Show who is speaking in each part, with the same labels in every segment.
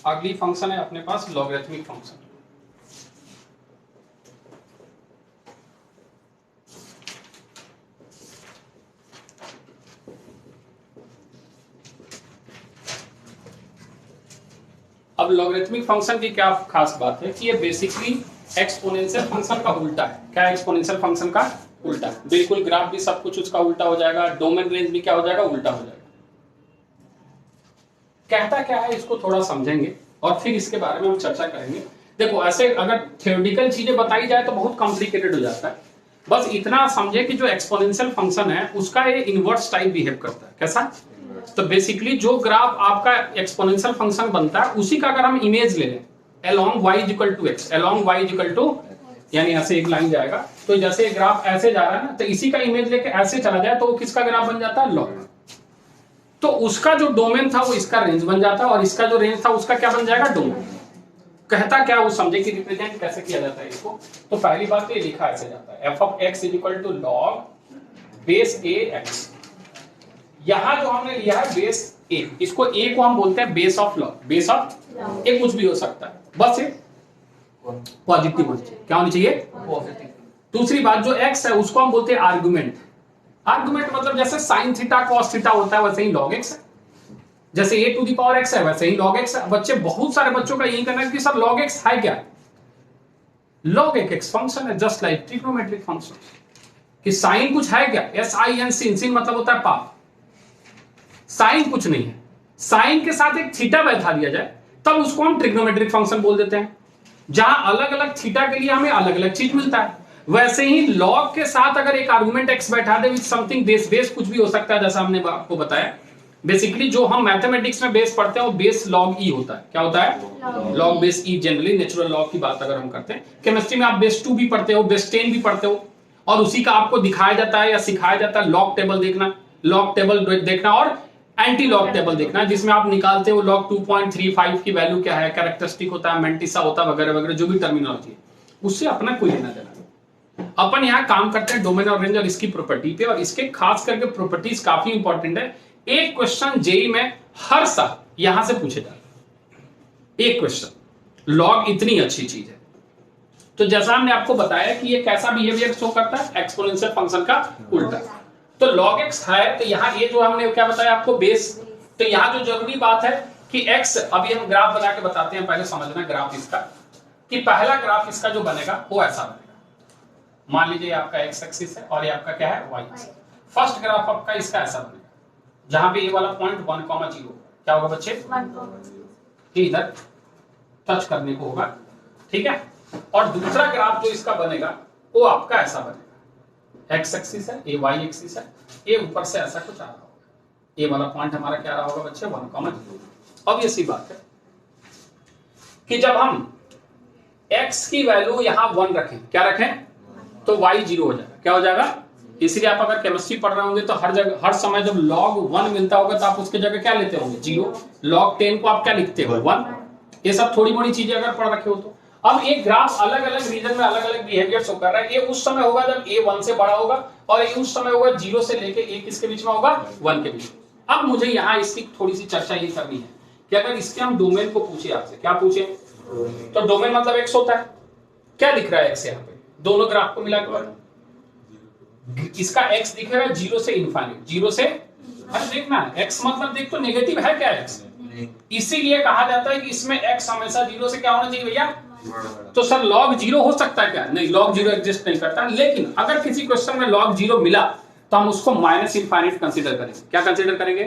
Speaker 1: अगली फंक्शन है अपने पास लॉगरिथमिक फंक्शन। अब लॉगरिथमिक फंक्शन की क्या खास बात है कि ये बेसिकली एक्सपोनेंशियल फंक्शन का उल्टा है। क्या एक्सपोनेंशियल फंक्शन का उल्टा है, बिल्कुल ग्राफ भी सब कुछ उसका उल्टा हो जाएगा, डोमेन रेंज भी क्या हो जाएगा, उल्टा हो जाएगा। कहता क्या है इसको थोड़ा समझेंगे और फिर इसके बारे में हम चर्चा करेंगे। देखो ऐसे अगर थ्योरेटिकल चीजें बताई जाए तो बहुत कॉम्प्लिकेटेड हो जाता है। बस इतना समझे कि जो एक्सपोनेंशियल फंक्शन है उसका ये इनवर्स टाइप बिहेव करता है। कैसा? तो बेसिकली जो ग्राफ आपका एक्सपोनेंशियल फंक्शन बनता है उसी का अगर हम इमेज ले लें along y equal to x, along y equal to यानी ऐसे एक लाइन जाएगा, तो जैसे ग्राफ ऐसे जा रहा है ना, तो इसी का इमेज लेके ऐसे चला जाए तो वो किसका ग्राफ बन जाता है, लॉग। तो उसका जो डोमेन था वो इसका रेंज बन जाता है और इसका जो रेंज था उसका क्या बन जाएगा, डोमेन। कहता क्या वो समझे कि रिप्रेजेंट कैसे किया जाता है इसको। तो पहली बात तो ये लिखा ऐसे जाता है f of x equal to log base a x। यहां जो हमने लिया है बेस a, इसको a को हम बोलते हैं base of log. Base of a कुछ भी हो सकता है, बस एक पॉजिटिव होना चाहिए। क्या होनी चाहिए, पॉजिटिव। दूसरी बात जो x है उसको हम बोलते हैं आर्गुमेंट। आर्गुमेंट मतलब जैसे साइन थीटा कॉस थीटा होता है वैसे ही लॉग x है, जैसे a to the power x है वैसे ही log x है। बच्चे बहुत सारे बच्चों का यही कहना है कि सर log x है क्या, log एक x फंक्शन है जस्ट लाइक ट्रिग्नोमेट्रिक फंक्शन। कि साइन कुछ है क्या, sin sin मतलब होता है पाप, साइन कुछ नहीं है। साइन के साथ एक थीटा बैठा दिया जाए तब उसको हम ट्रिग्नोमेट्रिक फंक्शन बोल देते हैं, जहां अलग अलग थीटा के लिए हमें अलग अलग चीज मिलता है। वैसे ही लॉग के साथ अगर एक आर्गुमेंट x बैठा दे विद समथिंग बेस, बेस कुछ भी हो सकता है, जैसा हमने आपको बताया। बेसिकली जो हम मैथमेटिक्स में बेस पढ़ते हैं वो बेस लॉग ई होता है। क्या होता है, लॉग बेस ई। जनरली नेचुरल लॉग की बात अगर हम करते हैं, केमिस्ट्री में आप बेस 2 भी पढ़ते हो, बेस 10 भी पढ़ते हो, और उसी का आपको दिखाया जाता है या सिखाया जाता है लॉग टेबल देखना, लॉग टेबल देखना और एंटी लॉग टेबल देखना, जिसमें आप निकालते हो लॉग 2.35 की वैल्यू क्या है, कैरेक्टरिस्टिक होता है, मेंटिसा होता है, वगैरह वगैरह जो भी टर्मिनोलॉजी है, उससे अपना कोई लेना देना। अपन यहाँ काम करते हैं डोमेन और रेंज और इसकी प्रॉपर्टी पे, और इसके खास करके प्रॉपर्टीज काफी इंपॉर्टेंट है। एक क्वेश्चन जेई में हर साल यहां से पूछे जाते हैं, एक क्वेश्चन। लॉग इतनी अच्छी चीज है। तो जैसा हमने आपको बताया कि ये कैसा बिहेवियर शो करता है, एक्सपोनेंशियल फंक्शन का उल्टा। तो log x है, तो यहाँ ये जो हमने क्या बताया आपको, बेस। तो यहाँ जो जरूरी बात है कि x, अभी हम ग्राफ बना के बताते हैं, पहले समझना ग्राफ इसका, कि पहला ग्राफ इसका जो बनेगा वो ऐसा बनेगा। मान लीजिए आपका x एक्सिस है और ये आपका क्या है, y एक्सिस। फर्स्ट ग्राफ आपका इसका ऐसा बनेगा, जहां पे ये वाला पॉइंट 1,0 क्या होगा बच्चे, 1, इधर टच करने को होगा, ठीक है। और दूसरा ग्राफ जो इसका बनेगा वो आपका ऐसा बनेगा, एक्स एक्सिस है, ये वाई एक्सिस है, ये ऊपर से ऐसा कुछ आ रहा होगा, ये वाला पॉइंट हमारा क्या रहा होगा बच्चे, 1,0। अब ये सी बात है कि जब हम x की वैल्यू यहां 1 रखें, क्या रखें, तो y 0 हो जाएगा। क्या हो जाएगा, इसलिए आप अगर केमिस्ट्री पढ़ रहे होंगे तो हर जगह हर समय जब log 1 मिलता होगा तो आप उसके जगह क्या लेते होंगे, 0। log 10 को आप क्या लिखते हो, 1। ये सब थोड़ी मोड़ी चीजें अगर पढ़ रखे हो तो। अब एक ग्राफ अलग अलग रीजन में अलग अलग बिहेवियर शो कर रहा है। ये उस समय होगा जब a 1 से बड़ा होगा, और ये उस समय होगा 0 से लेके a किसके बीच में होगा, 1 के बीच में। अब मुझे यहाँ इसकी थोड़ी सी चर्चा ये करनी है कि अगर इसके हम डोमेन को पूछे आपसे, क्या पूछे, तो डोमेन मतलब x होता है। क्या दिख रहा है x यहाँ पे, दोनों ग्राफ को मिलाकर इसका x दिखेगा 0 से इनफाइनाइट, 0 से, अरे देखना x मतलब देख तो नेगेटिव है क्या x, इसीलिए कहा जाता है कि इसमें x हमेशा 0 से क्या होना चाहिए भैया। तो सर log 0 हो सकता है क्या, नहीं, log 0 एग्जिस्ट नहीं करता। लेकिन अगर किसी क्वेश्चन में log 0 मिला तो हम उसको माइनस इनफाइनाइट कंसीडर करेंगे। क्या कंसीडर करेंगे,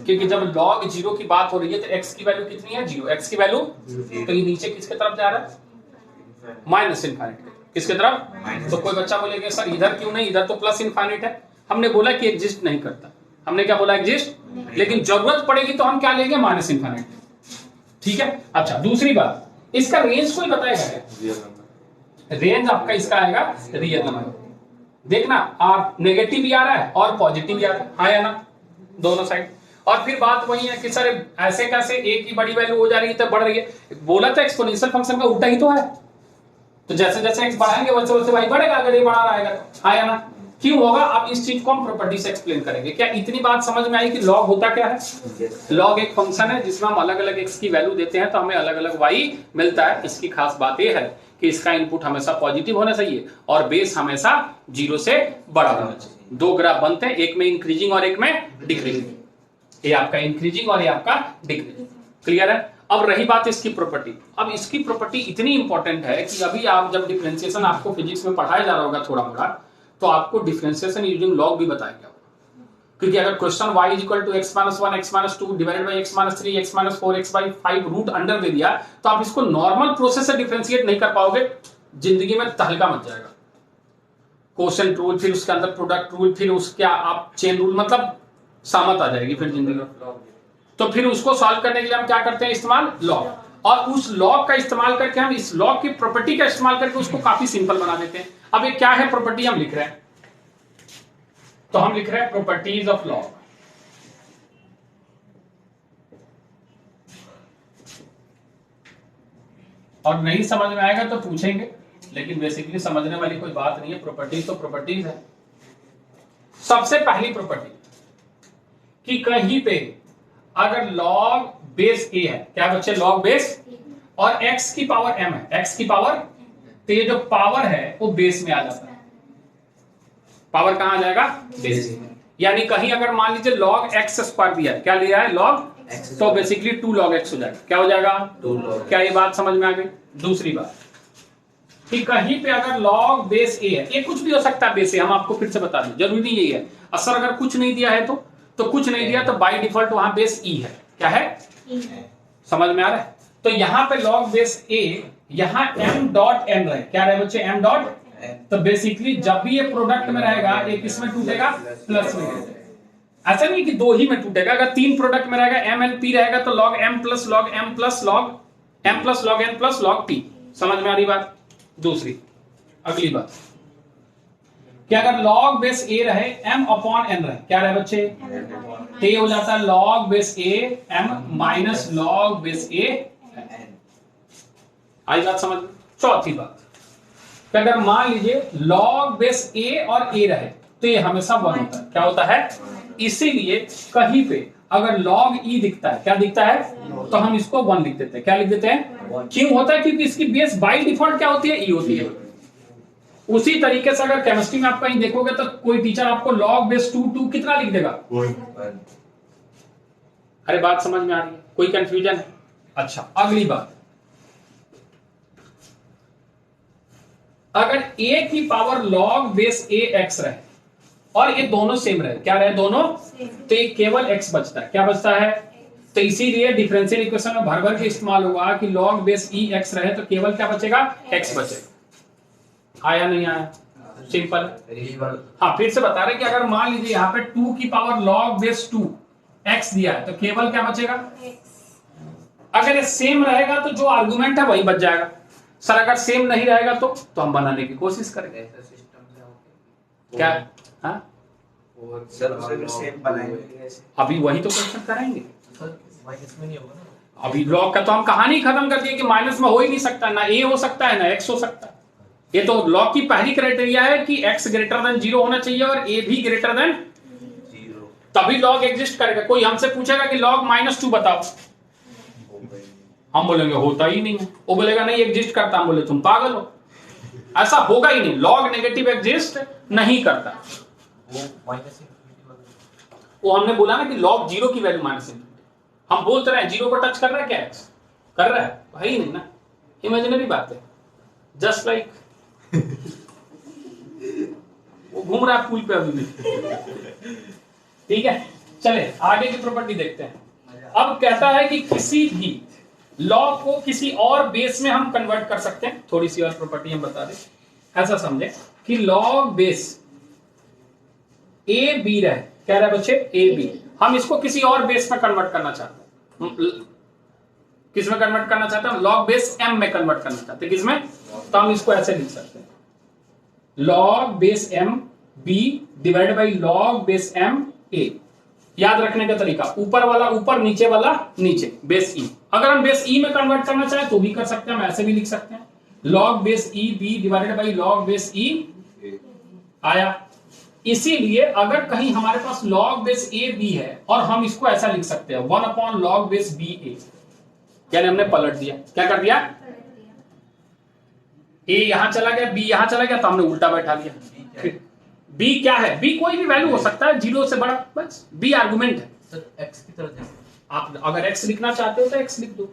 Speaker 1: क्योंकि जब log 0 की बात हो रही है तो x की वैल्यू कितनी है, 0। x की वैल्यू, तो ये नीचे किसके तरफ जा रहा है, माइनस इनफाइनाइट। किसके तरफ, तो कोई बच्चा बोलेगा सर इधर क्यों नहीं, इधर तो प्लस इनफाइनाइट है। हमने बोला कि एग्जिस्ट नहीं करता, हमने क्या बोला, एग्जिस्ट, लेकिन जरूरत पड़ेगी तो हम क्या लेंगे, माइनस इनफाइनाइट। ठीक है। अच्छा, दूसरी बात, इसका रेंज कोई बताएगा क्या, रेंज आपका इसका आएगा रियल नंबर। देखना नेगेटिव भी आ रहा है और पॉजिटिव भी आ रहा है, हाँ या ना, दोनों साइड। और फिर बात वही है कि सर ऐसे कैसे a की बड़ी वैल्यू हो जा रही है तो बढ़ रही है, बोला तो एक्सपोनेंशियल फंक्शन का उल्टा ही तो है। तो जैसे जैसे x बढ़ाएंगे वैसे वैसे y बढ़ेगा, अगर ये बढ़ा रहेगा तो, हाँ या ना। क्यों होगा? अब इस चीज को हम प्रॉपर्टी से एक्सप्लेन करेंगे। क्या इतनी बात समझ में आई कि लॉग होता क्या है? लॉग एक फंक्शन है जिसमें हम अलग अलग x की वैल्यू देते हैं तो हमें अलग अलग y मिलता है। इसकी खास बात यह है कि इसका इनपुट हमेशा पॉजिटिव होना चाहिए और बेस हमेशा 0 से बड़ा होना चाहिए। दो ग्राफ बनते हैं, एक में इंक्रीजिंग और एक में डिक्रीजिंग। ये आपका इंक्रीजिंग और ये आपका डिक्रीजिंग। क्लियर है? अब रही बात इसकी प्रॉपर्टी। अब इसकी प्रॉपर्टी इतनी इंपॉर्टेंट है कि अभी आप जब डिफरेंशिएशन आपको फिजिक्स में पढ़ाया जा रहा होगा थोड़ा मोड़ा, तो आपको डिफरेंशिएशन यूजिंग लॉग भी बताया गया होगा। क्योंकि अगर question y equal to x minus 1 x minus 2 divided by x minus 3 x minus 4 x by 5 root under दे दिया, तो आप इसको नॉर्मल प्रोसेस से डिफरेंशिएट नहीं कर पाओगे, जिंदगी में तहलका मच जाएगा। क्वोशिएंट रूल, फिर उसके अंदर प्रोडक्ट रूल, फिर उसके आप चेन रूल, मतलब सामत आ जाएगी फिर जिंदगी में। तो फिर उसको सॉल्व करने के लिए हम क्या करते हैं? इस्तेमाल लॉग। और उस लॉग का इस्तेमाल करके हम इस लॉग की प्रॉपर्टी का इस्तेमाल करके उसको काफी सिंपल बना देते हैं। अब ये क्या है प्रॉपर्टी हम लिख रहे हैं, तो हम लिख रहे हैं प्रॉपर्टीज ऑफ लॉग। और नहीं समझ में आएगा तो पूछेंगे, लेकिन बेसिकली समझने वाली कोई बात नहीं है। प्रॉपर्टीज तो प्रॉपर्टीज है। सबसे पहली प्रॉपर्टी कि कहीं पे अगर log बेस a है, क्या बच्चे? log बेस, और x की पावर m है, x की पावर, तो ये जो पावर है वो बेस में आ जाता है। पावर कहां आ जाएगा? बेस में। यानी कहीं अगर मान लीजिए log x स्क्वायर दिया है, क्या लिया है? log x, तो बेसिकली 2 log x हो जाएगा। क्या हो जाएगा? 2 log। क्या ये बात समझ में आ गई? दूसरी बात कि कहीं पे अगर log बेस a है, ये कुछ भी हो सकता है बेस a, हम आपको फिर से बता दें, जरूरी यही है। असर अगर कुछ नहीं दिया है तो कुछ नहीं दिया तो बाय डिफॉल्ट वहां बेस e है। क्या है? समझ में आ रहा है? तो यहां पे log बेस a, यहां m डॉट n रहे। क्या रहे बच्चे? m dot. तो बेसिकली जब भी ये प्रोडक्ट में रहेगा, एक इसमें टूटेगा, प्लस में टूटेगा। ऐसा नहीं कि दो ही में टूटेगा। अगर 3 प्रोडक्ट में रहेगा, m n p रहेगा, तो log m plus log m plus log m plus log n plus log p। समझ में आ रही बात? दूसरी अगली बात कि अगर log बेस a रहे, m अपॉन n रहे, क्या रहे बच्चे? तो ये हो जाता है log base a m minus log base a n। आई बात समझ में? चौथी बात कि अगर मान लीजिए log बेस a और a रहे, तो ये हमेशा 1 होता है। क्या होता है? इसीलिए कहीं पे अगर log e दिखता है, क्या दिखता है? तो हम इसको 1 लिख देते हैं। क्या लिख देते हैं? क्यों होता है? क्योंकि इसकी बेस बाय डिफॉल्ट क्या होती है? e होती है। उसी तरीके से अगर केमिस्ट्री में आप कहीं देखोगे तो कोई टीचर आपको log बेस 2 कितना लिख देगा? 1। अरे बात समझ में आ रही है? कोई कंफ्यूजन है? अच्छा, अगली बात, अगर a की power log base a x रहे और ये दोनों सेम रहे, क्या रहे? दोनों, तो ये केवल x बचता है। क्या बचता है? तो इसीलिए डिफरेंशियल इक्वेशन में भर भर के इस्तेमाल होगा कि log बेस e x रहे तो केवल क्या बचेगा? x बचेगा। आया नहीं आया? सिंपल। हाँ, फिर से बता रहे कि अगर मान लीजिए यहाँ पे 2 की पावर log बेस 2 x दिया है तो केवल क्या बचेगा? अगर ये सेम रहेगा तो जो आर्गुमेंट है वही बच जाएगा। सर अगर सेम नहीं रहेगा तो हम बनाने की कोशिश करेंगे। क्या? हाँ, अभी वही तो क्वेश्चन करेंगे। अभी लॉग का तो हम कहानी खत्म कर दिए कि माइनस में हो ही नहीं सकता, ना a हो सकता है ना x हो सकता है। ये तो लॉग की पहली क्राइटेरिया है कि x ग्रेटर देन 0 होना चाहिए और a भी ग्रेटर देन 0, तभी लॉग एग्जिस्ट करेगा। कोई हमसे पूछेगा कि log -2 बताओ, हम बोलेंगे होता ही नहीं है। वो बोलेगा नहीं एग्जिस्ट करता, हम बोले तुम पागल हो, ऐसा होगा ही नहीं। लॉग नेगेटिव एग्जिस्ट नहीं करता। वो हमने बोला ना कि log 0 की वैल्यू -, हम बोलते रहे 0 को टच कर रहा है क्या? x कर रहा है, भाई नहीं ना, इमेजिनरी बात है। जस्ट लाइक वो घूम रहा है पुल पे अभी भी। ठीक है, चले आगे की प्रॉपर्टी देखते हैं। अब कहता है कि किसी भी लॉग को किसी और बेस में हम कन्वर्ट कर सकते हैं। थोड़ी सी और प्रॉपर्टी हम बता दें, ऐसा समझे कि लॉग बेस ए बी रहे, क्या रहा है बच्चे? ए बी, हम इसको किसी और बेस में कन्वर्ट करना चाहते हैं। किस में कन्वर्ट करना चाहते हैं? लॉग बेस m में कन्वर्ट करना चाहते हैं। किसमें? तो हम इसको ऐसे लिख सकते हैं, log base m b divide by log base m a। याद रखने का तरीका, ऊपर वाला ऊपर, नीचे वाला नीचे, बेस e। अगर हम बेस e में कन्वर्ट करना चाहें तो भी कर सकते हैं, हम ऐसे भी लिख सकते हैं, log base e b divided by log base e। आया? इसीलिए अगर कहीं हमारे पास log बेस ए बी है और हम इसको ऐसा लिख सकते हैं 1 अपॉन log बेस बी ए, यानी हमने पलट दिया। क्या कर दिया? ए यहां चला गया, बी यहां चला गया, तो हमने उल्टा बैठा दिया। बी क्या है? बी कोई भी वैल्यू हो सकता है, 0 से बड़ा, बस बी आर्गुमेंट है।
Speaker 2: सर एक्स की तरह
Speaker 1: आप अगर एक्स लिखना चाहते हो तो एक्स लिख दो।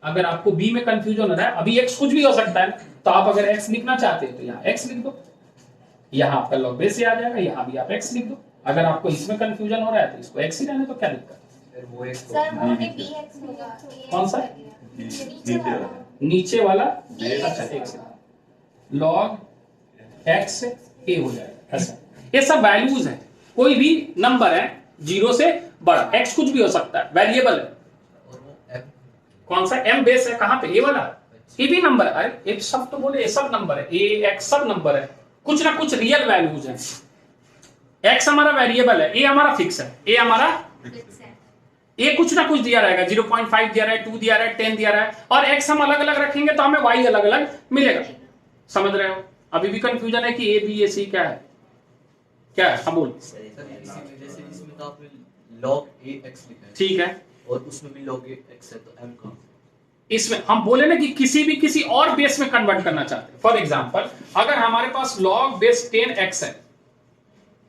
Speaker 1: अगर आपको बी में कंफ्यूजन हो रहा है, अभी एक्स कुछ भी हो सकता है, तो आप अगर एक्स लिखना चाहते हो तो यहाँ एक्स लिख दो, यहाँ आपका log बेस से आ जाएगा, यहाँ भी आप एक्स लिख दो। अगर आपको इसमें कंफ्यूजन हो रहा है तो इसको एक्स ही रहने तो क्या दिक्कत है?
Speaker 2: वो एक
Speaker 3: सर वो bx होगा।
Speaker 1: कौन सा? नीचे वाला अच्छा एक्स log x a हो जाएगा ऐसा। ये सब वैल्यूज है, कोई भी नंबर है 0 से बड़ा, x कुछ भी हो सकता है, वेरिएबल है। कौन सा? m बेस है, कहां पे? ए वाला, ये भी नंबर है। अरे एक सब तो बोले, ये सब नंबर है, ए x सब नंबर है, कुछ ना कुछ रियल वैल्यूज हैं। x हमारा वेरिएबल है, ए हमारा फिक्स है, ए हमारा ए कुछ ना कुछ दिया रहेगा, 0.5 दिया रहा है, 2 दिया रहा है, 10 दिया रहा है, और x हम अलग अलग रखेंगे तो हमें y अलग अलग मिलेगा। समझ रहे हो? अभी भी कंफ्यूजन है कि ए बी ए सी क्या है? क्या है? हम बोल।
Speaker 2: इसमें तो आपने log ax लिखा है,
Speaker 1: ठीक है,
Speaker 2: और उसमें भी log ax है, तो m का
Speaker 1: इसमें हम बोले ना कि किसी और बेस में कन्वर्ट करना चाहते हैं। फॉर एग्जांपल अगर हमारे पास log बेस 10x है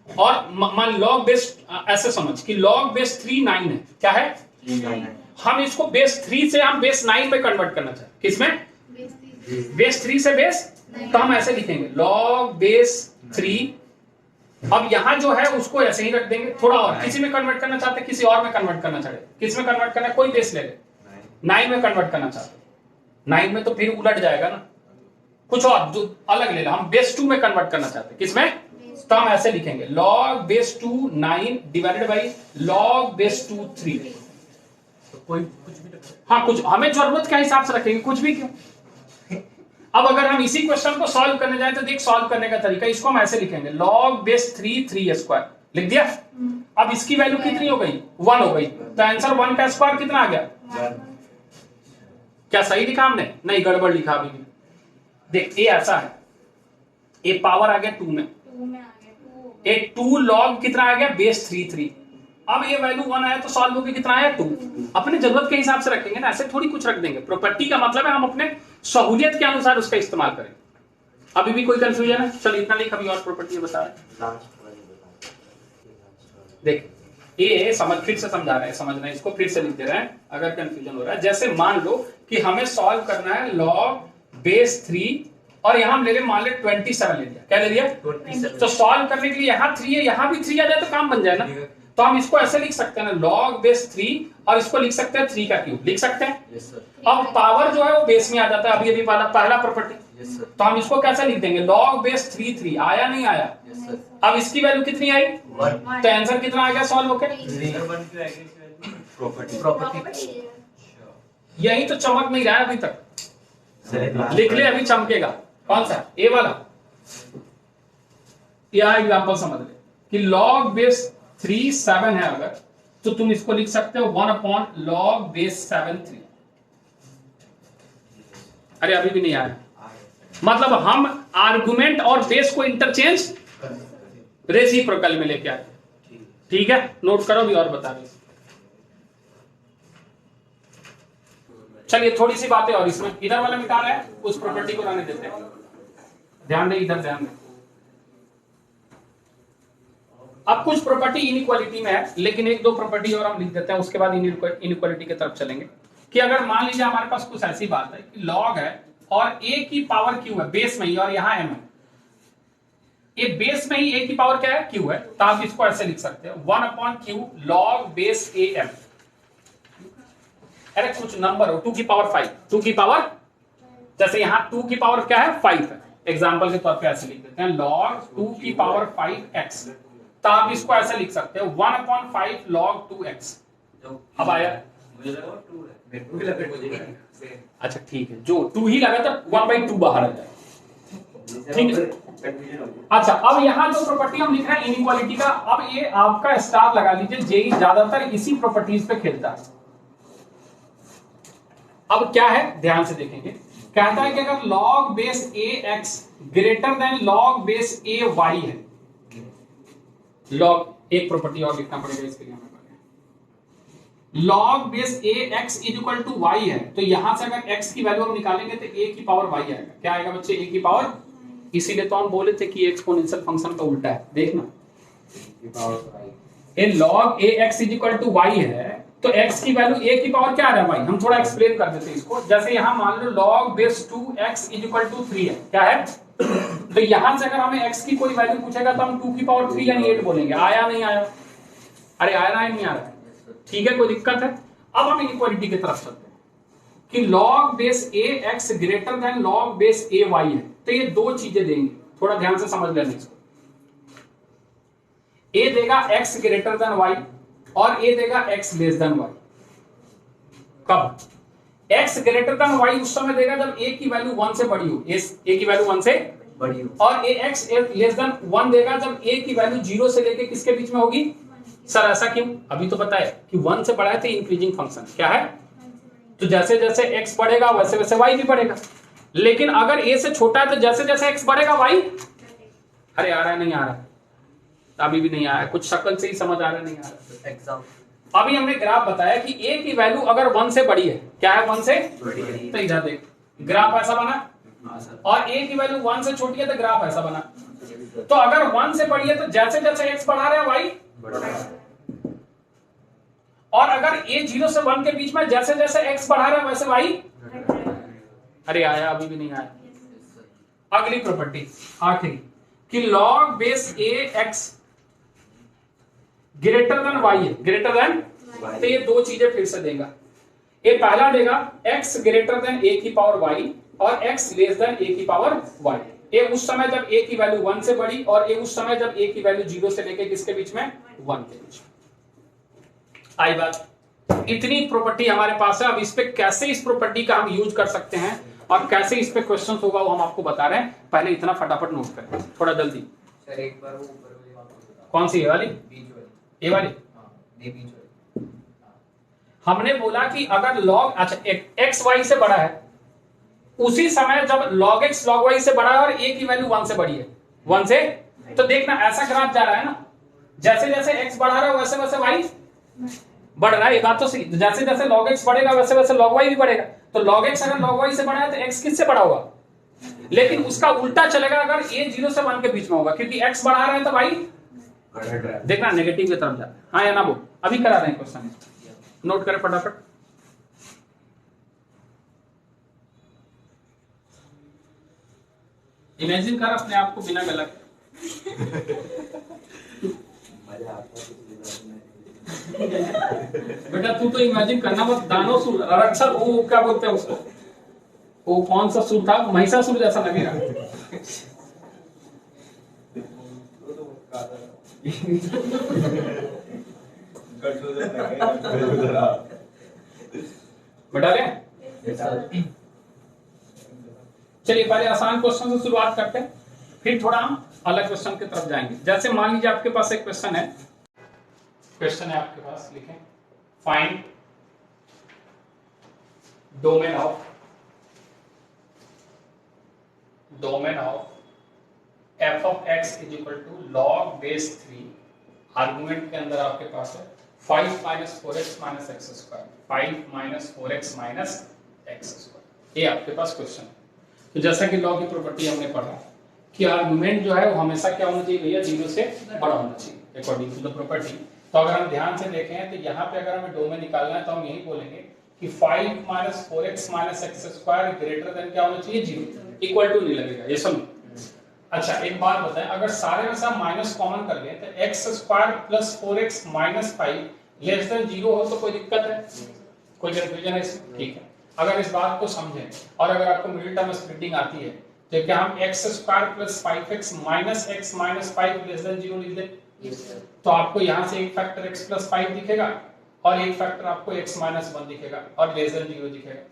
Speaker 1: और मान log बेस ऐसे समझ कि log बेस 3 9 है, क्या है?
Speaker 2: 3 9 है।
Speaker 1: हम इसको बेस 3 से हम बेस 9 में कन्वर्ट करना चाहते हैं। किसमें? बेस 3 से बेस, तो हम ऐसे लिखेंगे log बेस 3। अब यहां जो है उसको ऐसे ही रख देंगे, थोड़ा और किसी में कन्वर्ट करना चाहते हैं, किसी और में कन्वर्ट करना चाहते, किस में कन्वर्ट करना है? कोई बेस ले ले, 9 में कन्वर्ट करना चाहते, 9 में तो फिर उलट जाएगा ना, कुछ और जो अलग ले लो। हम बेस 2 में कन्वर्ट करना चाहते हैं, किसमें? तो हम ऐसे लिखेंगे log base 2 9 divided by log base 2 3।
Speaker 2: तो कोई कुछ भी रख सकते
Speaker 1: हाँ, कुछ हमें जरूरत के हिसाब से रखेंगे, कुछ भी क्यों। अब अगर हम इसी क्वेश्चन को सॉल्व करने जाए तो देख सॉल्व करने का तरीका, इसको हम ऐसे लिखेंगे log बेस 3 3 स्क्वायर, लिख दिया। अब इसकी वैल्यू कितनी हो गई? 1 हो गई, तो आंसर 1 का स्क्वायर कितना आ गया? क्या सही लिखा हमने? नहीं, गड़बड़ लिखा अभी भी। देख ए ऐसा है, ए पावर आ गया 2 में, एक 2 log कितना आ गया? बेस 3 3। अब ये वैल्यू 1 आया तो सॉल्व होके कितना आया? 2। अपने जरूरत के हिसाब से रखेंगे ना, ऐसे थोड़ी कुछ रख देंगे। प्रॉपर्टी का मतलब है हम अपने सहूलियत के अनुसार उसका इस्तेमाल करें। अभी भी कोई कंफ्यूजन है? चलो इतना लिख, अभी और प्रॉपर्टी बता रहे। देख ये समझ, फिर से समझा रहे हैं, समझना है, इसको फिर से लिख दे रहे हैं अगर कंफ्यूजन हो रहा है। जैसे मान लो कि हमें सॉल्व करना है log बेस 3 और यहां हम ले रहे, मान ले 27 ले लिया। क्या ले लिया?
Speaker 2: 27।
Speaker 1: तो सॉल्व करने के लिए यहाँ 3 है, यहाँ भी 3 आ जाए तो काम बन जाए ना। तो हम इसको ऐसे लिख सकते हैं ना, log बेस 3 और इसको लिख सकते हैं 3 का क्यूब, लिख सकते हैं।
Speaker 2: Yes sir.
Speaker 1: अब पावर जो है वो बेस में आ जाता है, अभी पहला प्रॉपर्टी।
Speaker 2: Yes sir.
Speaker 1: तो हम इसको कैसे लिख देंगे? log बेस 3 3 आया, नहीं आया?
Speaker 2: Yes sir.
Speaker 1: अब इसकी वैल्यू कितनी आई?
Speaker 2: 1
Speaker 1: तो आंसर कितना आ गया सॉल्व होके?
Speaker 2: प्रॉपर्टी।
Speaker 1: यही तो चमक नहीं रहा है अभी तक, लिख ले अभी चमकेगा। कौन सा? ए वाला। यह एग्जांपल समझ ले कि log बेस 3 7 है अगर, तो तुम इसको लिख सकते हो 1 अपॉन log बेस 7 3। अरे अभी भी नहीं आया, मतलब हम आर्गुमेंट और बेस को इंटरचेंज रेसिप्रोकल में लेके आए। ठीक है, नोट करो भी और बता रहे। चलिए थोड़ी सी बातें और इसमें, इधर वाला मिटा रहा है, उस प्रॉपर्टी को लाने देते हैं। ध्यान दे, इधर ध्यान दे। अब कुछ प्रॉपर्टी इनइक्वालिटी में है, लेकिन एक दो प्रॉपर्टी और हम लिख देते हैं, उसके बाद इनइक्वालिटी की तरफ चलेंगे। कि अगर मान लीजिए हमारे पास कुछ ऐसी बात है कि log है और a की पावर q है बेस में ही, और यहाँ m है। ये बेस में ही a की पावर क्या है? q है, तो आप इसको ऐसे लिख सकते हैं 1 upon q log base am। अरे कुछ नंबर हो, 2 की पावर 5, 2 की पावर, जैसे यहाँ 2 की पावर क्या है? 5 है। एग्जाम्पल के तौर पे ऐसे लिख देते हैं log 2 की पावर 5x, तो आप इसको ऐसे लिख सकते हैं 1 अपॉन 5 log 2x। अब आया?
Speaker 2: मुझे लगा 2 है, मेरे को भी लगा मुझे।
Speaker 1: अच्छा ठीक है, जो 2 ही लगा तो 1/2 बाहर आ जाए। ठीक है। अच्छा, अब यहाँ जो प्रॉपर्टी हम लिख रहे हैं इनइक्वालिटी का, अब ये आपका स्टार लगा लीजिए, जेई ज्यादातर इसी प्रॉपर्टीज पे खेलता है। अब क्या है, ध्यान से देखेंगे। कहता है कि अगर log base ax greater than log base ay है, लॉग एक प्रॉपर्टी और लिखना पड़ेगा इसके लिए हमें पहले। Log base a x is equal to y है, तो यहां से अगर x की वैल्यू हम निकालेंगे तो a की पावर y आएगा। क्या आएगा बच्चे? a की पावर। इसीलिए तो हम बोले थे कि एक्सपोनेंशियल फंक्शन का उल्टा है। देखना a log a x is equal to y है, तो x की वैल्यू a की पावर क्या आ रहा है भाई? हम थोड़ा एक्सप्लेन कर देते हैं इसको। जैसे यहां मान लो log base 2x is equal to 3 है, क्या है? तो यहां से अगर हमें x की कोई वैल्यू पूछेगा तो हम 2 की पावर 3 यानी 8 बोलेंगे। आया नहीं आया? अरे आया ना, नहीं आ रहा? ठीक है, कोई दिक्कत है? अब हम इनइक्वालिटी की तरफ चलते हैं कि log base a x greater than log base a y है, तो ये दो चीजें देंगे, थोड़ा ध्यान से समझ लेना इसको। a देगा x ग्रेटर देन y और a देगा x लेस देन y। कब? x ग्रेटर देन y उस समय देगा जब a की वैल्यू 1 से बड़ी हो, a की वैल्यू 1 से
Speaker 2: बड़ी हो,
Speaker 1: और x लेस देन 1 देगा जब a की वैल्यू 0 से लेके किसके बीच में होगी? सर ऐसा क्यों? अभी तो पता है कि 1 से बड़ा है तो इंक्रीजिंग फंक्शन क्या है, तो जैसे जैसे x बढ़ेगा वैसे वैसे y भी बढ़ेगा। लेकिन अगर a से छोटा है तो जैसे जैसे x बढ़ेगा y, अरे आ रहा है नहीं आ रहा? अभी भी नहीं आया, कुछ शक्ल से ही समझ आ रहा है नहीं आ रहा।
Speaker 2: एग्जाम्पल
Speaker 1: अभी हमने ग्राफ बताया कि a की वैल्यू अगर 1 से बड़ी है, क्या है 1 से
Speaker 2: बड़ी है,
Speaker 1: तो इधर देख ग्राफ ऐसा बना,
Speaker 2: हाँ सर,
Speaker 1: और a की वैल्यू 1 से छोटी है तो ग्राफ ऐसा बना। तो अगर 1 से बड़ी है तो जैसे जैसे x बढ़ा रहा है y, और अगर a 0 से 1 के बीच में जैसे जैसे x बढ़ा रहा है वैसे y, अरे आया? अभी भी नहीं आया। अगली प्रॉपर्टी आखिरी कि log base a x greater than y है, ग्रेटर देन, तो ये दो चीजें फिर से देगा। ये पहला देगा x ग्रेटर देन a की पावर y और x लेस देन a की पावर y। ये उस समय जब a की वैल्यू 1 से बड़ी और ये उस समय जब a की वैल्यू 0 से लेके किसके बीच में? 1 के बीच में। आई बात? इतनी प्रॉपर्टी हमारे पास है। अब इस पे कैसे इस प्रॉपर्टी का हम यूज कर सकते हैं और कैसे इस पे क्वेश्चन होगा वो हम आपको बता रहे हैं। पहले इतना फटाफट नोट करें, थोड़ा जल्दी।
Speaker 2: सर एक बार वो ऊपर वाली बात बता,
Speaker 1: कौन सी? ये वाली?
Speaker 2: बीच वाली,
Speaker 1: ये वाली?
Speaker 2: हाँ नहीं बीच वाली,
Speaker 1: हमने बोला कि अगर log, अच्छा x y से बड़ा है, उसी समय जब log x log y से बड़ा है और a की वैल्यू 1 से बड़ी है, 1 से, तो देखना ऐसा ग्राफ जा रहा है ना, जैसे जैसे x बढ़ा रहा है वैसे वैसे y बढ़ रहा है। ये बात तो सही। जैसे जैसे log x बढ़ेगा वैसे वैसे log y भी बढ़ेगा। तो log x अगर log y से बड़ा है तो x किससे बड़ा होगा? लेकिन उसका उल्टा चलेगा अगर a 0 से 1 के बीच में होगा, क्योंकि x बढ़ा रहा है तो y देखना नेगेटिव की तरफ जा रहा है। हाँ या ना? वो अभी करा रहे हैं क्वेश्चन, नोट करें फटाफट। इमेजिन कर अपने आप को बिना गलत बेटा तू तो इमेजिन करना बस। दानोसुर अक्षर, वो क्या बोलते हैं उसको, वो कौन सा सुर था? महिषासुर जैसा लगेगा। बेटा ले चलिए पहले आसान क्वेश्चन से शुरुआत करते हैं, फिर थोड़ा हम अलग क्वेश्चन की तरफ जाएंगे। जैसे मान लीजिए आपके पास एक क्वेश्चन है, क्वेश्चन है आपके पास, लिखें find domain of f of x is equal to log base 3। Argument के अंदर आपके पास है 5 minus 4x minus x square, 5 minus 4x minus x square। ये आपके पास क्वेश्चन है। तो जैसा कि लॉ की प्रॉपर्टी हमने पढ़ा कि आर्गुमेंट जो है वो हमेशा क्या होना चाहिए भैया? 0 से बड़ा होना चाहिए अकॉर्डिंग टू द प्रॉपर्टी। तो अगर हम ध्यान से देखें तो यहाँ पे अगर हमें डोमेन निकालना है तो हम यही बोलेंगे कि 5 minus 4x minus x square greater than क्या होना चाहिए? 0। इक्वल टू नहीं लगेगा, ये समझो। अच्छा एक बात बताएं, अगर सारे में से माइनस कॉमन कर लें तो x square plus 4x minus 5 less then 0 हो तो कोई दिक्कत है? कोई कंफ्यूजन है इसमें? ठीक है। अगर इस बात को समझें और अगर आपको मिडिल टर्म स्प्लिटिंग आती है तो क्या हम x square plus 5x minus x minus 5 less then 0 लिख दें? तो आपको यहाँ से एक फैक्टर x प्लस 5 दिखेगा और एक फैक्टर आपको x माइनस 1 दिखेगा और लेस देन 0 दिखेगा।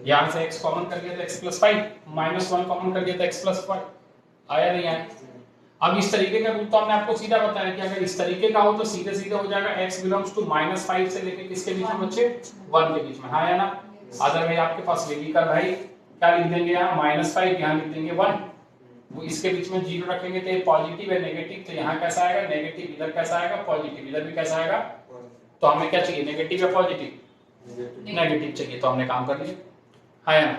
Speaker 1: यहाँ से x कॉमन कर लिया तो x प्लस 5, माइनस 1 कॉमन कर लिया तो x प्लस 5। आया नहीं आया? अब इस तरीके का रूल तो हमने आपको सीधा बताया कि अगर इस तरीके का हो तो सीधे सीधे हो जाएगा x बिलोंग्स टू माइनस 5 से लेके किसके बीच में बच्चे? 1 के बीच में। हाँ या ना? अदरवाइज आपके पास ये भी कर भाई क्या लिख देंगे यहाँ? -5, यहाँ लिख देंगे 1। वो इसके बीच में जीरो रखेंगे तो ये पॉजिटिव है नेगेटिव, तो यहाँ कैसा आएगा नेगेटिव, इधर कैसा आएगा पॉजिटिव, इधर भी कैसा आएगा। तो हमें क्या चाहिए नेगेटिव या पॉजिटिव, नेगेटिव चाहिए, तो हमने काम कर लिया है ना।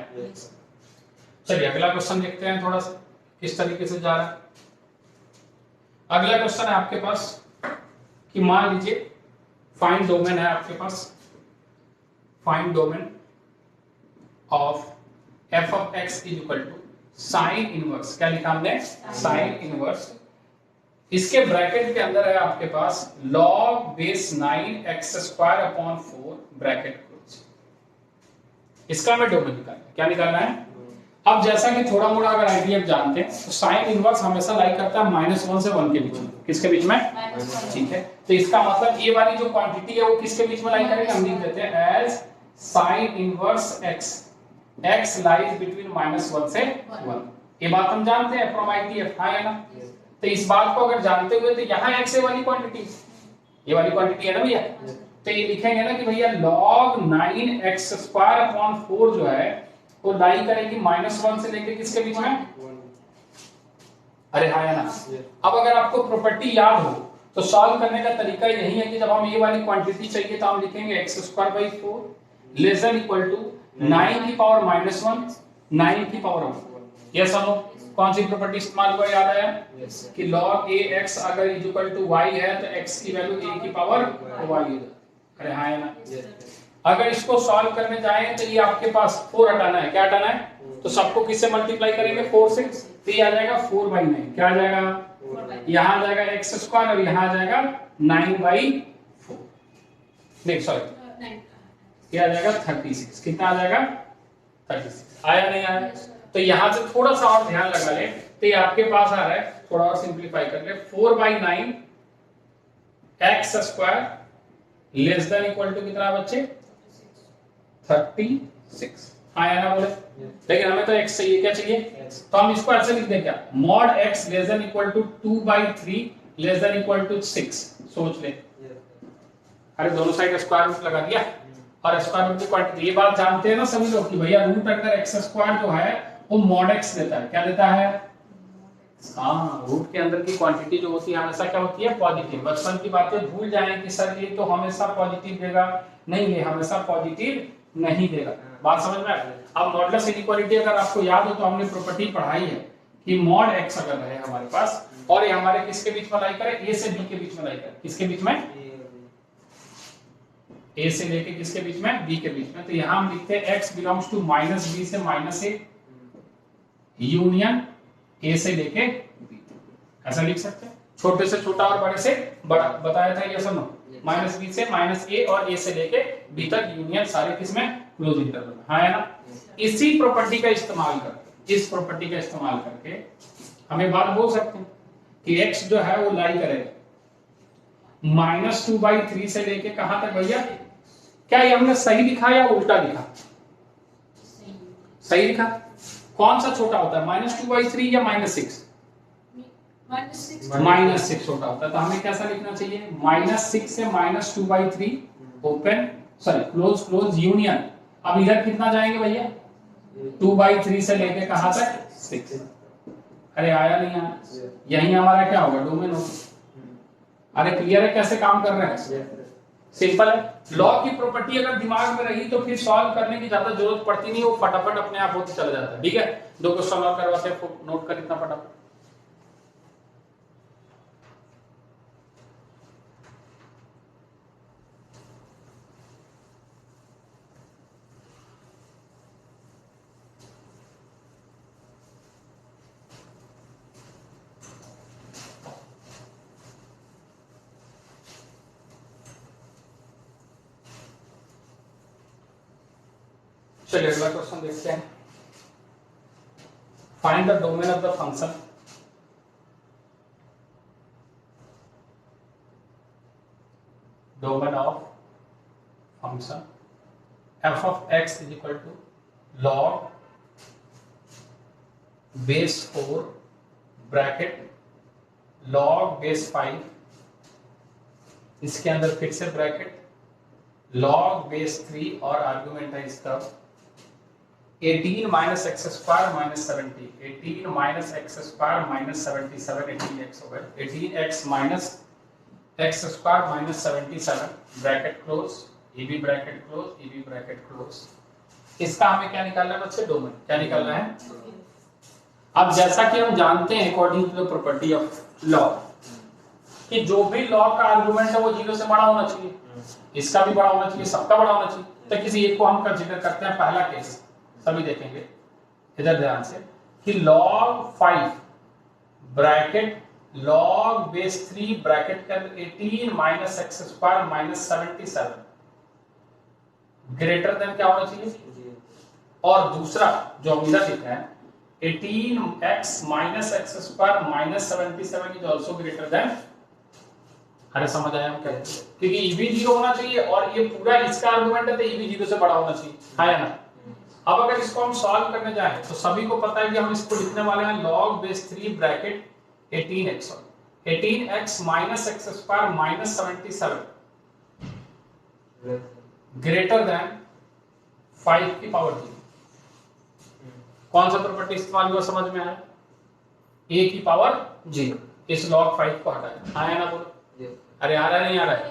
Speaker 1: चलिए अगला क्वेश्चन देखते हैं थोड़ा सा किस तरीके से जा रहा है। अगला क्वेश्चन है आपके पास कि मान लीजिए फाइंड डोमेन है आपके पास, find domain of f of x is equal to sine inverse, क्या लिखा हमने साइन इनवर्स, इसके ब्रैकेट के अंदर है आपके पास log base 9x square upon 4 bracket close. इसका हमें डोमेन निकालना है, क्या निकालना है। अब जैसा कि थोड़ा मोड़ा अगर आइडिया जानते हैं तो साइन इनवर्स हमेशा लाइक करता है -1 से 1 के बीच में, किसके बीच में, ठीक है। तो इसका मतलब ये वाली जो क्वांटिटी है वो किसके बीच में लाइक करेगा, हम लिख देते हैं as sine inverse x, x lies between -1 से 1। ये बात हम जानते हैं फ्रॉम आईटीएफ, है ना। तो इस बात को अगर जानते हुए तो यहाँ x वाली क्वांटिटी, ये वाली क्वांटिटी है ना भैया, तो ये लिखेंगे ना कि भैया log 9x स्क्वायर अपॉन 4 जो है वो लाई करेगी -1 से लेके किसके बीच में, अरे हाँ है ना। अब अगर आपको प्रॉपर्टी याद हो तो सॉल्व करने का तरीका यही है कि जब हम ये वाली क्वांटिटी चाहिए तो हम लिखेंगे x square by 4 less than equal to 9 की पावर -1 9 की पावर 1। यस हम कौन सी प्रॉपर्टी इस्तेमाल हुआ याद आया कि log ax अगर इज इक्वल टू y है तो x की वैल्यू a की पावर y है, अरे हाँ है ना। अगर इसको सॉल्व करने जाएं तो ये आपके पास 4 हटाना है, क्या हटाना है, तो सबको किससे मल्टीप्लाई करेंगे 4 से, तो ये आ जाएगा 4/9, क्या आ जाएगा, यहाँ आ जाएगा x स्क्वायर और यहाँ आ जाएगा 9/4, नहीं सॉरी ये आ जाएगा 36, कितना आ जाएगा 36, आया नहीं आया। तो यहाँ से थोड़ा सा और ध्यान लगा ले तो ये आपके पास आ रहा है, थोड़ा और सिंप्लीफाई कर ले, 4/9 x square less than equal to कितना बच्चे 36, आया ना बोले। लेकिन हमें तो x चाहिए, क्या चाहिए, तो हम इसको ऐसे लिख दें क्या, mod x less than equal to 2/3 less than equal to 6, सोच ले, अरे दोनों साइड स्क्वायर रूट लगा दिया और स्क्वायर रूट की क्वांटिटी, ये बात जानते हैं ना सभी लोग कि भैया रूट अंडर x स्क्वायर जो है वो mod x देता है, क्या देता है, हाँ रूट के अंदर की क्वांटिटी जो होती है हमेशा क्या होती है पॉजिटिव। बचपन की बातें भूल जाएं कि सर ये तो हमेशा पॉजिटिव देगा, नहीं ये हमेशा पॉजिटिव नहीं देगा, बात समझ में आ गई। अब मॉडुलस इनइक्वालिटी अगर आपको याद हो तो हमने प्रॉपर्टी पढ़ाई है कि mod x अगर रहे हमारे पास और ये हमारे किसके बीच में लाई करे, a से b के बीच में लाई करे, किसके बीच में, a से लेके किसके बीच में, b के बीच में। तो यहाँ हम लिखते हैं x बिलोंग्स टू -b से -a यूनियन a से लेके b, ऐसा लिख सकते हैं, छोटे से छोटा और बड़े से बड़ा बताया था ये सब, -b से -a और a से लेके b तक यूनियन सारे किसमें क्लोज इंटरवल में, हाँ है ना। इसी प्रॉपर्टी का इस्तेमाल करके, इस प्रॉपर्टी का इस्तेमाल करके हमें बात बोल सकते हैं कि x जो है वो लाई करेगा -2/3 से लेके कहां तक भैया, क्या ये हमने सही लिखा या उल्टा लिखा, सही लिखा, कौन सा छोटा होता है -2/3 या -6, -6 छोटा होता है, तो हमें कैसा लिखना चाहिए, -6 से -2/3 open sorry close close union. अब इधर कितना जाएंगे भैया 2/3 से लेके कहां तक 6, अरे आया नहीं आया, यही हमारा क्या होगा डोमेन होगा। अरे क्लियर है कैसे काम कर रहे हैं, सिंपल है। लॉग की प्रॉपर्टी अगर दिमाग में रही तो फिर सॉल्व करने की ज्यादा जरूरत पड़ती नहीं, वो फटाफट अपने आप होते चला जाता है। ठीक है, दो क्वेश्चन और करवाते हैं, नोट कर इतना फटाफट। चलिए अगला क्वेश्चन देखते हैं। Find the domain of the function f of x is equal to log base 4 bracket log base 5, इसके अंदर फिर से ब्रैकेट log base 3 और आर्गुमेंट है इसका 18 minus x square minus 70, 18 minus x square minus 77, 18x हो गए, 18x minus x square minus 77 bracket close, ये भी ब्रैकेट क्लोज, ये भी ब्रैकेट क्लोज। इसका हमें क्या निकालना है बच्चे? डोमेन। क्या निकालना है? अब जैसा कि हम जानते हैं according to the property of law कि जो भी लॉ का आर्गुमेंट है वो 0 से बड़ा होना चाहिए, इसका भी बड़ा होना चाहिए, सबका बड़ा होना चाहिए। तो किसी एक को हम कंसीडर करते हैं, पहला केस सभी देखेंगे इधर ध्यान से कि log 5 bracket log base 3 bracket कर 18 minus x square minus 77 greater than क्या होना चाहिए? और दूसरा जो हम इधर लिख रहे हैं 18x minus x square minus 77 is also greater than. अरे समझ आया हम क्या? क्योंकि ये भी 0 होना चाहिए और ये पूरा इसका आर्गुमेंट है तो ये भी 0 से बड़ा होना चाहिए, है ना? अब अगर इसको हम सॉल्व करने जाएं तो सभी को पता है कि हम इसको लिखने वाले हैं log base 3 bracket 18x minus x square minus 77 greater than 5 की पावर 0। कौन सा प्रॉपर्टी इस्तेमाल हुआ समझ में आया? a की पावर 0, इस log 5 को हटाया। आया ना? बोलो अरे आ रहा है नहीं आ रहा है?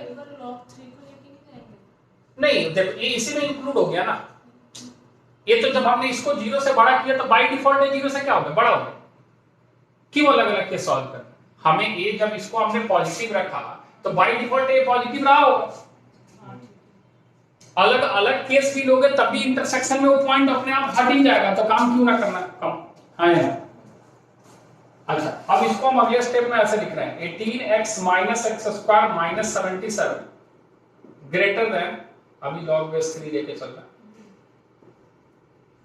Speaker 1: नहीं देखो ये इसी में इंक्लूड हो गया ना। ये तो जब हमने इसको 0 से बड़ा किया तो बाय डिफॉल्ट ये 0 से क्या हो गया? बड़ा हो गया। क्यों अलग अलग के सॉल्व कर? हमें a जब इसको हमने पॉजिटिव रखा तो बाय डिफॉल्ट ये पॉजिटिव रहा होगा। अलग अलग केस भी लोगे तब भी इंटरसेक्शन में वो पॉइंट अपने आप हट ही जाएगा, तो काम क्यों ना करना कम। हाँ यार अच्छा, अब इसको हम अगले स्टेप में ऐसे लिख रहे हैं 18x minus x square minus 77 greater than, अभी log बेस 3 लेके चल रहा है,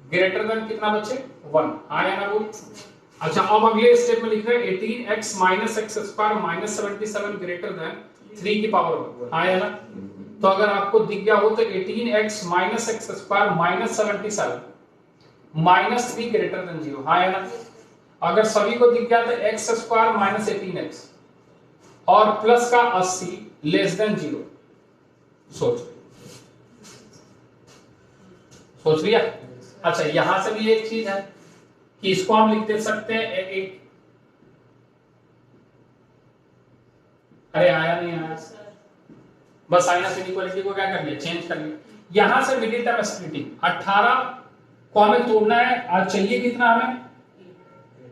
Speaker 1: ग्रेटर देन कितना बच्चे? 1। आया ना बोल? अच्छा अब अगले स्टेप में लिख रहे हैं 18x minus x square minus 77 greater than 3 की पावर 1। आया ना? तो अगर आपको दिख गया हो तो 18x minus x square minus 77 minus 3 greater than 0। आया ना? अगर सभी को दिख गया तो एक्स स्क्वायर माइनस 18x और प्लस का 80 लेस देन 0। सोच लिया? अच्छा यहां से भी एक चीज है कि इसको हम लिख दे सकते हैं एक, अरे आया नहीं आया? बस साइनस इनइक्वालिटी को क्या कर लिया? चेंज कर लिया। यहां से मिडिल टर्म स्प्लिटिंग 18 को हमें तोड़ना है। आज चाहिए कितना हमें?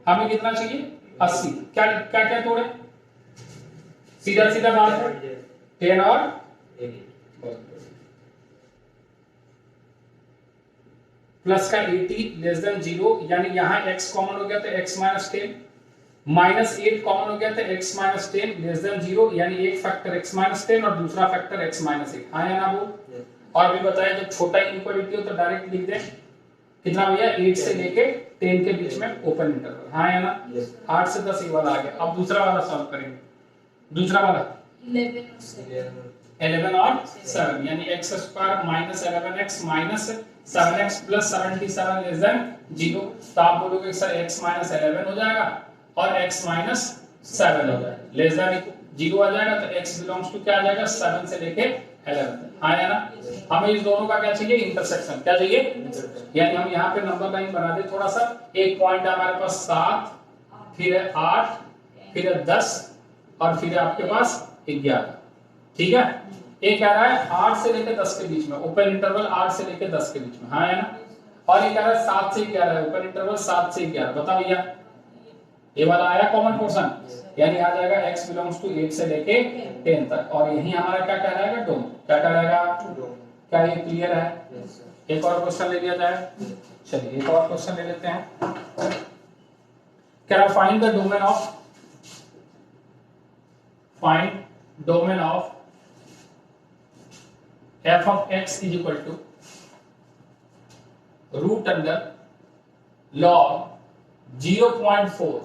Speaker 1: हमें कितना चाहिए? 80। क्या क्या क्या तोड़े? सीधा सीधा बात है 10 और प्लस का 80 लेस देन 0, यानी यहां x कॉमन हो गया तो x माइनस 10, माइनस 8 कॉमन हो गया तो x माइनस 10 लेस देन 0, यानी एक फैक्टर x माइनस 10 और दूसरा फैक्टर x माइनस 8। हाँ या ना वो? और भी बताया जब छोटा इनइक्वालिटी हो तो डायरेक्ट लिख दें कितना भैया? 8 से लेके 10 के बीच में ओपन इंटरवल। हाँ या ना? 8 से 10 ये वाला आ गया। अब दूसरा वाला सॉल्व करेंगे। दूसरा वाला 11 और 7 यानी x square minus 11x minus 7x plus 77 less than 0। तो आप बोलोगे सर x माइनस 11 हो जाएगा और x माइनस 7 हो जाएगा, लेस देन 0 आ जाएगा तो x बिलोंग्स टू क्या आ जाएगा? 7 से लेके 11। हाँ या ना? हमें इस दोनों का क्या चाहिए? इंटरसेक्शन। क्या चाहिए? यानी हम यहाँ पे नंबर लाइन बना दे थोड़ा सा। एक पॉइंट है हमारे पास 7, फिर है 8, फिर है 10 और फिर है आपके पास 11। ठीक है? ये कह रहा है 8 से लेकर 10 के बीच में ओपन इंटरवल, 8 से लेकर 10 के बीच में। हाँ है ना? और ये कह रहा है 7 से 11 ओपन इंटरवल, 7 से 11। बता भैया ये वाला आया कॉमन पोर्शन, यानी आ जाएगा x बिलोंग्स टू 8 से लेके 10 तक। और यही हमारा क्या कहलाएगा? डोम। क्या कहलाएगा? क्या ये क्लियर है? एक और क्वेश्चन ले लिया जाए। चलिए एक और क्वेश्चन ले लेते हैं। कह रहा find the domain of f of x is equal to root under log 0.4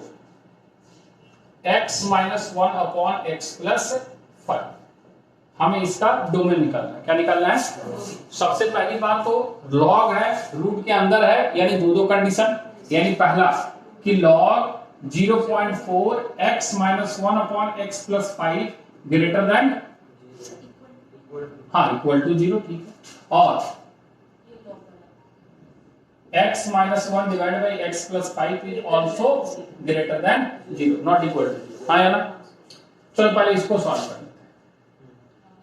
Speaker 1: x minus 1 upon x plus 5। हमें इसका डोमेन निकालना है। क्या निकालना है? सबसे पहली बात तो log है, रूट के अंदर है, यानी दो कंडीशन। यानी पहला कि log 0.4 x minus 1 upon x plus 5 greater then, हाँ इक्वल टू 0। ठीक है। और x minus 1 divided by x plus 5 is also greater than 0, not equal to 0. हाँ है ना? चलो पहले इसको सॉल्व कर लेते हैं।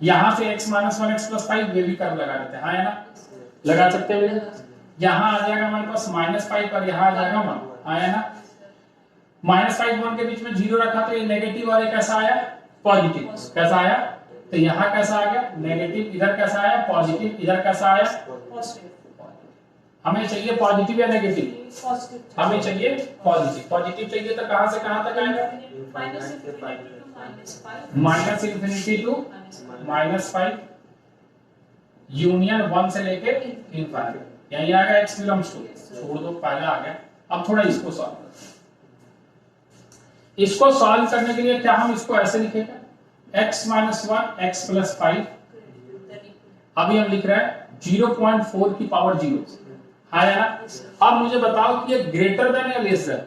Speaker 1: यहां से x minus 1 x plus 5 ये भी कर्व लगा लेते हैं। हाँ है ना? लगा सकते हैं भैया? यहाँ आ जाएगा हमारे पास -5 और यहाँ आ जाएगा 1। हाँ है ना? -5 1 के बीच में 0 रखा तो ये नेगेटिव और ये कैसा आया? पॉजिटिव। कैसा आया? तो यहाँ कैसा आ गया? नेगेटिव। इधर कैसा आया? पॉजिटिव। इधर कैसा आया?
Speaker 3: पॉजिटिव।
Speaker 1: हमें चाहिए पॉजिटिव या नेगेटिव?
Speaker 3: पॉजिटिव।
Speaker 1: हमें चाहिए पॉजिटिव। पॉजिटिव चाहिए तो कहां से कहां तक आएगा? माइनस इंफिनिटी टू -5 यूनियन 1 से लेके इंफिनिटी। यही आएगा x बिलोंग्स टू, छोड़ दो पहला आ गया। अब थोड़ा इसको सॉल्व करते हैं। इसको सॉल्व करने के लिए क्या हम इसको ऐसे लिखेंगे? x minus 1 x plus 5। अभी हम लिख रहे हैं 0.4 की पावर 0। हाँ है ना? अब मुझे बताओ कि ये ग्रेटर देन या लेस देन?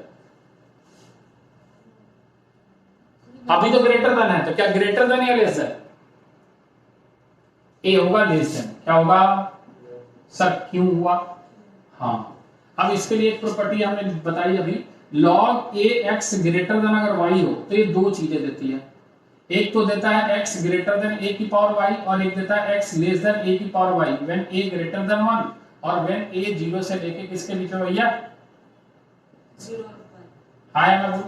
Speaker 1: अभी तो ग्रेटर देन है, तो क्या ग्रेटर देन या लेस देन? ए होगा लेस देन। क्या होगा सर? क्यों हुआ? हाँ, अब इसके लिए एक प्रॉपर्टी हमने बताई अभी, log a x greater than अगर y हो तो ये दो चीजें देती है। एक तो देता है x ग्रेटर देन a की पावर y और एक देता है x लेस देन a की power y when a greater than 1 और व्हेन a 0 से लेके किसके बीच में भैया?
Speaker 3: 0
Speaker 1: हाँ है ना?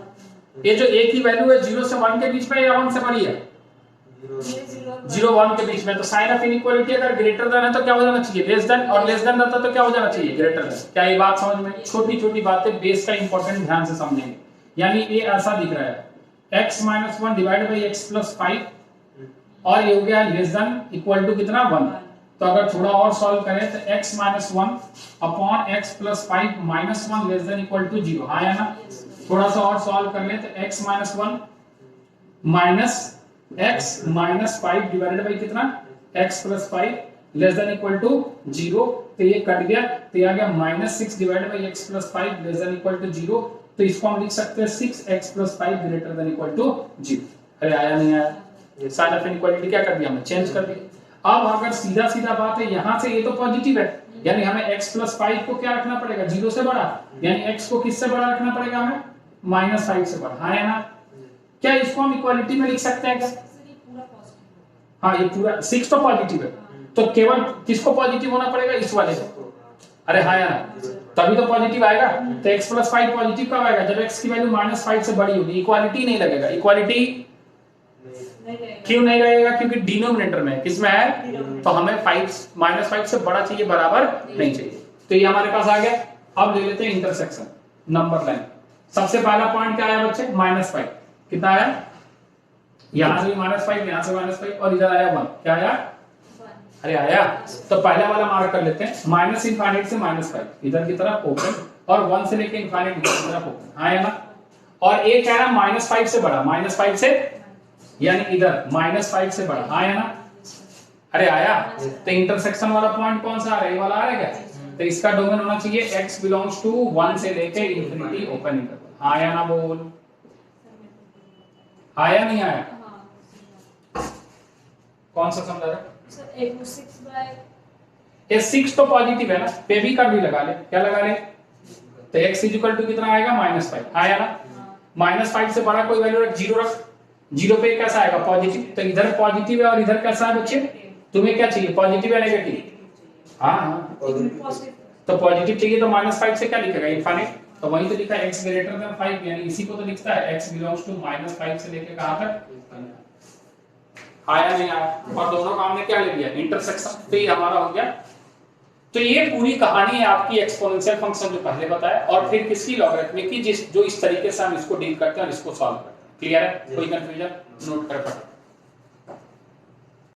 Speaker 1: ये जो a की वैल्यू है 0 से 1 के बीच में या 1 से बड़ी है? 0 1 के बीच में। तो साइन ऑफ इनइक्वालिटी अगर ग्रेटर देन है तो क्या हो जाना चाहिए? Less than. और लेस देन रहता तो क्या हो जाना चाहिए? Greater than. क्या ये बात समझ में? छोटी छोटी बातें बेस का इंपॉर्टेंट ध्यान से समझेंगे। यानी ये ऐसा दिख रहा है x minus 1 divided by x plus 5 और ये हो गया लेस देन इक्वल टू कितना? 1। तो अगर थोड़ा और सॉल्व करें तो x minus 1 upon x plus 5 minus 1 less than equal to 0। हाँ है ना? थोड़ा सा और सॉल्व कर लें तो x minus 1 minus x minus 5 divided by कितना? x plus 5 less than equal to 0। तो ये कट गया तो ये आ गया -6 divided by x plus 5 less than equal to 0। तो इसको हम लिख सकते हैं 6x plus 5 greater than equal to 0। अरे आया नहीं आया? ये साइन ऑफ इनइक्वालिटी क्या कर दिया हमने? चेंज कर दिया। अब अगर सीधा सीधा बात है, यहां से ये तो पॉजिटिव है, यानी हमें x plus 5 को क्या रखना पड़ेगा? 0 से बड़ा। यानी x को किससे बड़ा रखना पड़ेगा हमें? -5 से बड़ा। हाँ है ना? क्या इसको हम इक्वालिटी में लिख सकते हैं क्या? हाँ, ये पूरा 6 तो पॉजिटिव है, तो केवल किसको पॉजिटिव होना पड़ेगा? इस वाले को। अरे हाँ यार, तभी तो पॉजिटिव आएगा। तो x plus 5 पॉजिटिव कब आएगा? जब x की वैल्यू -5 से बड़ी होगी। इक्वालिटी नहीं लगेगा। इक्वालिटी क्यों नहीं लगेगा? क्योंकि डिनोमिनेटर में किसमें है? तो हमें -5 से बड़ा चाहिए, बराबर नहीं चाहिए। तो ये हमारे पास आ गया। अब ले लेते हैं इंटरसेक्शन नंबर लाइन। सबसे पहला पॉइंट क्या आया बच्चे? -5। कितना आया? यहां से भी -5, यहां से -5 और इधर आया 1। क्या आया? अरे आया। तो पहला वाला मार्क कर लेते हैं, माइनस इंफिनिटी से -5 इधर की तरफ ओपन और 1 से लेके इंफिनिटी की तरफ ओपन। आया ना? और एक कह रहा है -5 से बड़ा, -5 से यानी इधर -5 से बड़ा। आया ना? अरे आया। तो इंटरसेक्शन वाला पॉइंट कौन सा आ रहा है? ये वाला आ रहा है क्या? तो इसका डोमेन होना चाहिए x बिलोंग्स टू 1 से लेके इंफिनिटी ओपन इंटरवल। आया ना? बोल आया नहीं आया? कौन सा समझा रहा? ये 6 तो पॉजिटिव है ना, पे भी कर भी लगा ले। क्या लगा ले? तो x इक्वल टू कितना आएगा? -5। आया ना? -5 से बड़ा कोई वैल्यू रख, 0 रख। 0 पे कैसा आएगा? पॉजिटिव। तो इधर पॉजिटिव है और इधर कैसा है बच्चे? तुम्हें क्या चाहिए? पॉजिटिव या नेगेटिव? हाँ, तो पॉजिटिव चाहिए तो -5 से क्या लिखेगा? इनफिनिट। तो वही तो लिखा है x ग्रेटर देन 5, यानी इसी को तो लिखता है x बिलोंग्स टू -5 से लेके कहां तक? आया नहीं आया? और दोनों का हमने क्या ले लिया? इंटरसेक्शन। तो ये हमारा हो गया। तो ये पूरी कहानी है आपकी एक्सपोनेंशियल फंक्शन जो पहले बताया, और फिर किसकी लॉगरिथमिक की, जो इस तरीके से हम इसको डील करते हैं और इसको सॉल्व करते हैं। क्लियर है? कोई कंफ्यूजन? नोट कर पड़ा।